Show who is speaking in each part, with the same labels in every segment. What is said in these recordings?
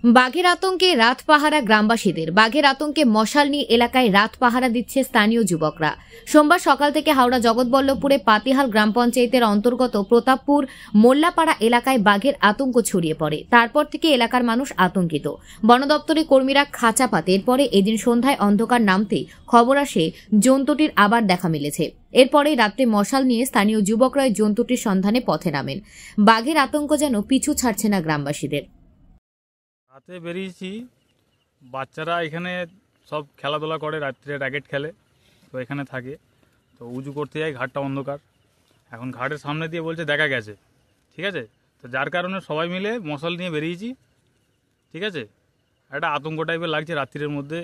Speaker 1: বাঘের আতঙ্কে রাত পাহারা গ্রামবাসীদের। বাঘের আতঙ্কে মশাল নিয়ে এলাকায় রাত পাহারা দিচ্ছে স্থানীয় যুবকরা। সোমবার সকাল থেকে হাওড়া জগৎবল্লভপুরে পাতিহাল গ্রাম পঞ্চায়েতের অন্তর্গত প্রতাপপুর মোল্লাপাড়া এলাকায় বাঘের আতঙ্ক ছড়িয়ে পড়ে। তারপর থেকে এলাকার মানুষ আতঙ্কিত। বন দপ্তরের কর্মীরা খাঁচা পাতে। এরপরে এদিন সন্ধ্যায় অন্ধকার নামতেই খবর আসে জন্তুটির আবার দেখা মিলেছে। এরপরে রাত্রে মশাল নিয়ে স্থানীয় যুবকরা জন্তুটির সন্ধানে পথে নামেন। বাঘের আতঙ্ক যেন পিছু ছাড়ছে না গ্রামবাসীদের।
Speaker 2: রাতে বেরিয়েছি, বাচ্চারা এখানে সব খেলাধুলা করে, রাত্রে র্যাকেট খেলে, তো এখানে থাকে। তো উঁচু করতে যাই, ঘাটটা অন্ধকার। এখন ঘাটের সামনে দিয়ে বলছে দেখা গেছে, ঠিক আছে। তো যার কারণে সবাই মিলে মশাল নিয়ে বেরিয়েছি, ঠিক আছে। একটা আতঙ্ক টাইপের লাগছে রাত্রির মধ্যে।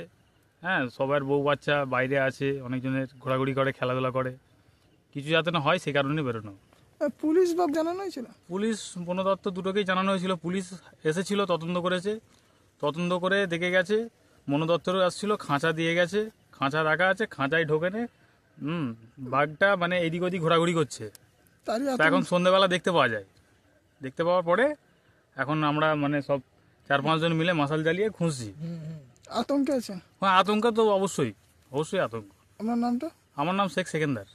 Speaker 2: হ্যাঁ, সবার বউ বাচ্চা বাইরে আছে, অনেকজনের ঘোরাঘুরি করে, খেলাধুলা করে, কিছু যাতে না হয় সে কারণে বেরোনো।
Speaker 3: পুলিশ বা জানানো হয়েছিল?
Speaker 2: পুলিশ, বন দপ্তর দুটোকেই জানানো হয়েছিল। পুলিশ এসেছিল, তদন্ত করেছে, তদন্ত করে দেখে গেছে। বন দপ্তরও আসছিল, খাঁচা দিয়ে গেছে, খাঁচা রাখা আছে, খাঁচায় ঢোকে নে। বাঘটা মানে এদিক ওদিক ঘোরাঘুরি করছে। তা এখন সন্ধ্যেবেলা দেখতে পাওয়া যায়। দেখতে পাওয়ার পরে এখন আমরা মানে সব 4-5 জন মিলে মশাল জ্বালিয়ে খুঁজছি।
Speaker 3: আতঙ্কে আছে?
Speaker 2: হ্যাঁ, আতঙ্ক তো অবশ্যই, অবশ্যই আতঙ্ক।
Speaker 3: আপনার নামটা?
Speaker 2: আমার নাম শেখ সেকেন্দার।